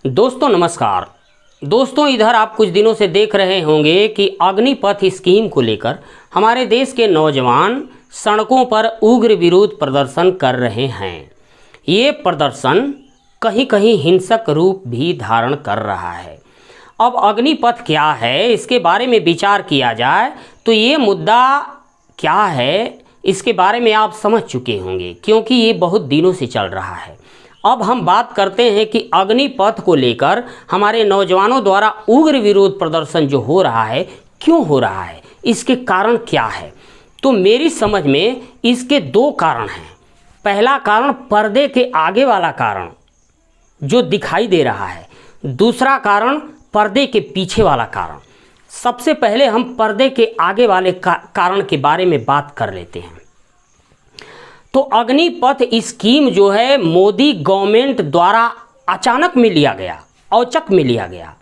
दोस्तों नमस्कार। दोस्तों इधर आप कुछ दिनों से देख रहे होंगे कि अग्निपथ स्कीम को लेकर हमारे देश के नौजवान सड़कों पर उग्र विरोध प्रदर्शन कर रहे हैं। ये प्रदर्शन कहीं कहीं हिंसक रूप भी धारण कर रहा है। अब अग्निपथ क्या है, इसके बारे में विचार किया जाए तो ये मुद्दा क्या है इसके बारे में आप समझ चुके होंगे, क्योंकि ये बहुत दिनों से चल रहा है। अब हम बात करते हैं कि अग्निपथ को लेकर हमारे नौजवानों द्वारा उग्र विरोध प्रदर्शन जो हो रहा है, क्यों हो रहा है, इसके कारण क्या है। तो मेरी समझ में इसके दो कारण हैं। पहला कारण पर्दे के आगे वाला कारण जो दिखाई दे रहा है, दूसरा कारण पर्दे के पीछे वाला कारण। सबसे पहले हम पर्दे के आगे वाले कारण के बारे में बात कर लेते हैं। तो अग्निपथ स्कीम जो है मोदी गवर्नमेंट द्वारा अचानक में लिया गया, औचक में लिया गया।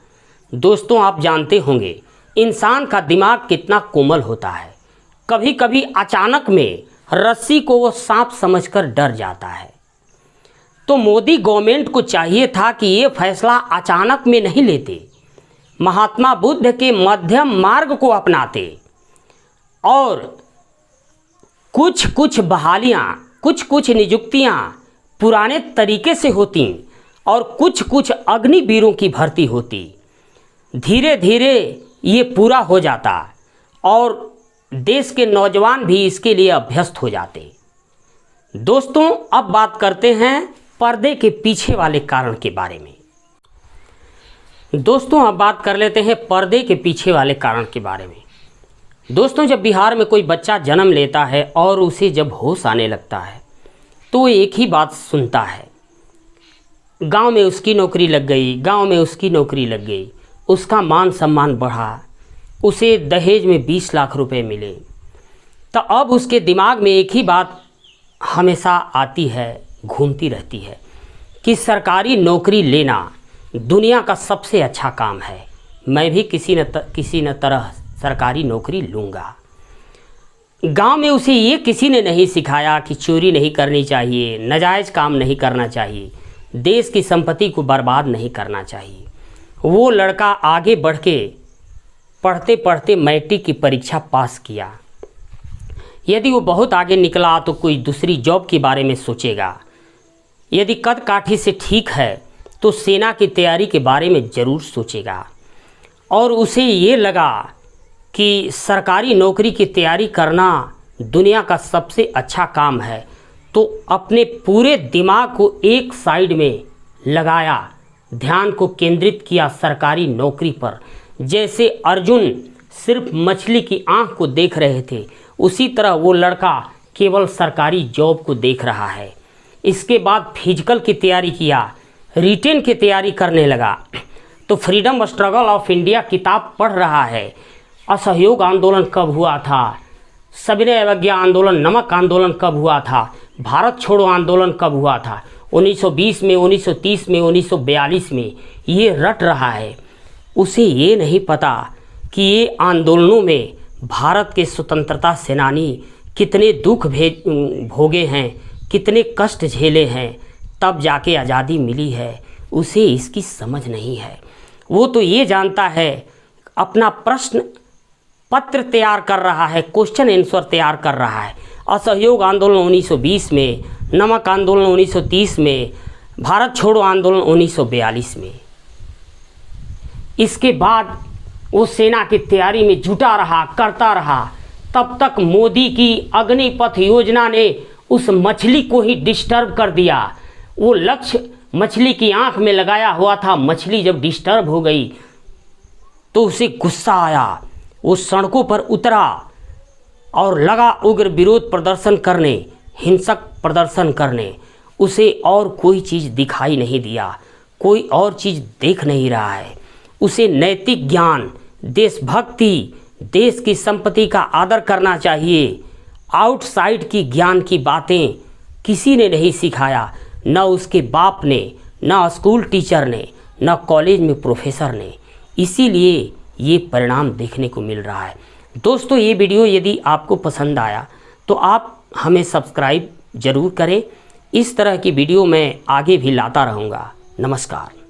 दोस्तों आप जानते होंगे इंसान का दिमाग कितना कोमल होता है। कभी कभी अचानक में रस्सी को वो सांप समझकर डर जाता है। तो मोदी गवर्नमेंट को चाहिए था कि ये फैसला अचानक में नहीं लेते, महात्मा बुद्ध के मध्यम मार्ग को अपनाते और कुछ बहालियाँ, कुछ नियुक्तियाँ पुराने तरीके से होती और कुछ अग्निवीरों की भर्ती होती। धीरे धीरे ये पूरा हो जाता और देश के नौजवान भी इसके लिए अभ्यस्त हो जाते। दोस्तों अब बात करते हैं पर्दे के पीछे वाले कारण के बारे में। दोस्तों अब बात कर लेते हैं पर्दे के पीछे वाले कारण के बारे में। दोस्तों जब बिहार में कोई बच्चा जन्म लेता है और उसे जब होश आने लगता है तो एक ही बात सुनता है, गांव में उसकी नौकरी लग गई, गांव में उसकी नौकरी लग गई, उसका मान सम्मान बढ़ा, उसे दहेज में 20 लाख रुपए मिले। तो अब उसके दिमाग में एक ही बात हमेशा आती है, घूमती रहती है कि सरकारी नौकरी लेना दुनिया का सबसे अच्छा काम है, मैं भी किसी न तरह सरकारी नौकरी लूँगा। गांव में उसे ये किसी ने नहीं सिखाया कि चोरी नहीं करनी चाहिए, नाजायज़ काम नहीं करना चाहिए, देश की संपत्ति को बर्बाद नहीं करना चाहिए। वो लड़का आगे बढ़ के पढ़ते पढ़ते मैट्रिक की परीक्षा पास किया। यदि वो बहुत आगे निकला तो कोई दूसरी जॉब के बारे में सोचेगा। यदि कद काठी से ठीक है तो सेना की तैयारी के बारे में ज़रूर सोचेगा। और उसे ये लगा कि सरकारी नौकरी की तैयारी करना दुनिया का सबसे अच्छा काम है, तो अपने पूरे दिमाग को एक साइड में लगाया, ध्यान को केंद्रित किया सरकारी नौकरी पर। जैसे अर्जुन सिर्फ मछली की आंख को देख रहे थे, उसी तरह वो लड़का केवल सरकारी जॉब को देख रहा है। इसके बाद फिजिकल की तैयारी किया, रिटेन की तैयारी करने लगा। तो फ्रीडम स्ट्रगल ऑफ इंडिया किताब पढ़ रहा है। असहयोग आंदोलन कब हुआ था, सविनय अवज्ञा आंदोलन, नमक आंदोलन कब हुआ था, भारत छोड़ो आंदोलन कब हुआ था, 1920 में, 1930 में, 1942 में, ये रट रहा है। उसे ये नहीं पता कि ये आंदोलनों में भारत के स्वतंत्रता सेनानी कितने दुख भोगे हैं, कितने कष्ट झेले हैं, तब जाके आज़ादी मिली है। उसे इसकी समझ नहीं है। वो तो ये जानता है, अपना प्रश्न पत्र तैयार कर रहा है, क्वेश्चन आंसर तैयार कर रहा है। असहयोग आंदोलन 1920 में, नमक आंदोलन 1930 में, भारत छोड़ो आंदोलन 1942 में। इसके बाद वो सेना की तैयारी में जुटा रहा, करता रहा। तब तक मोदी की अग्निपथ योजना ने उस मछली को ही डिस्टर्ब कर दिया। वो लक्ष्य मछली की आंख में लगाया हुआ था। मछली जब डिस्टर्ब हो गई तो उसे गुस्सा आया, वो सड़कों पर उतरा और लगा उग्र विरोध प्रदर्शन करने, हिंसक प्रदर्शन करने। उसे और कोई चीज़ दिखाई नहीं दिया, कोई और चीज़ देख नहीं रहा है। उसे नैतिक ज्ञान, देशभक्ति, देश की संपत्ति का आदर करना चाहिए, आउटसाइड की ज्ञान की बातें किसी ने नहीं सिखाया। न उसके बाप ने, न स्कूल टीचर ने, न कॉलेज में प्रोफेसर ने। इसीलिए ये परिणाम देखने को मिल रहा है। दोस्तों ये वीडियो यदि आपको पसंद आया तो आप हमें सब्सक्राइब ज़रूर करें। इस तरह की वीडियो मैं आगे भी लाता रहूँगा। नमस्कार।